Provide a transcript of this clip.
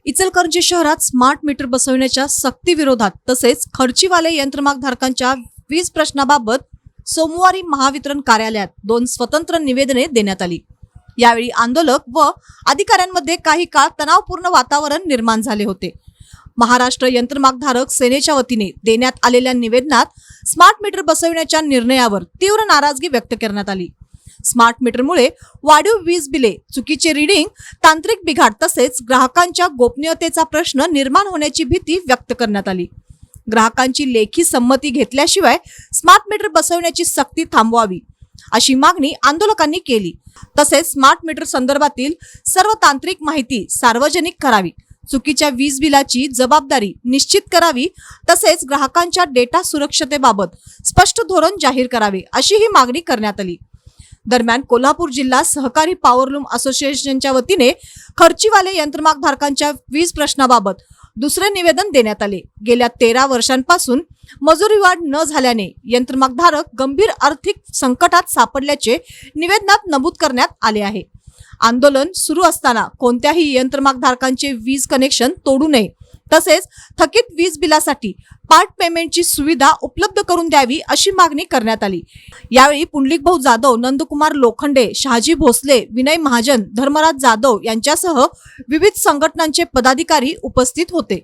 इचलकरंजी शहरात smart meter बसवण्याच्या सक्ती विरोधात तसेच खर्चीवाले यंत्रमागधारकांच्या वीज प्रश्नाबाबत सोमवारी महावितरण कार्यालयात 2 स्वतंत्र निवेदने देण्यात आली। यावेळी आंदोलक व अधिकाऱ्यांमध्ये काही काळ तणावपूर्ण वातावरण निर्माण झाले होते। महाराष्ट्र यंत्रमागधारक सेनेच्या वतीने देण्यात आलेल्या निवेदनात स्मार्ट मीटर बसवण्याच्या निर्णयावर तीव्र नाराजगी व्यक्त करण्यात आली। स्मार्ट मीटरमुळे वाढीव वीज बिले, चुकीचे रीडिंग, तांत्रिक बिघाड तसेच ग्राहकांच्या गोपनीयतेचा प्रश्न निर्माण होण्याची भीती व्यक्त करण्यात आली। ग्राहकांची लेखी संमती घेतल्याशिवाय स्मार्ट मीटर बसवण्याची सक्ती थांबवावी अशी मागणी आंदोलकांनी केली। तसेच स्मार्ट मीटर संदर्भातील सर्व तांत्रिक माहिती सार्वजनिक करावी, चुकीच्या वीज बिलाची जबाबदारी निश्चित करावी तसेच ग्राहकांच्या डेटा सुरक्षतेबाबत स्पष्ट धोरण जाहीर करावे अशी ही मागणी करण्यात आली। दरम्यान कोल्हापूर जिल्हा सहकारी पॉवरलूम असोसिएशनच्या वतीने खर्चीवाले यंत्रमागधारकांच्या वीज प्रश्नाबाबत दुसरे निवेदन देण्यात आले। गेल्या 13 वर्षांपासून मजुरी वाढ न झाल्याने यंत्रमागधारक गंभीर आर्थिक संकटात सापडल्याचे निवेदनात नमूद करण्यात आले आहे। आंदोलन सुरू असताना कोणत्याही यंत्रमागधारकांचे वीज कनेक्शन तोडू नये तसेच थकीत वीज बिलासाठी पार्ट पेमेंटची सुविधा उपलब्ध करून द्यावी अशी मागणी करण्यात आली। यावेळी पुंडलिकभाऊ जाधव, नंदकुमार लोखंडे, शहाजी भोसले, विनय महाजन, धर्मराज जाधव यांच्यासह विविध संघटनांचे पदाधिकारी उपस्थित होते।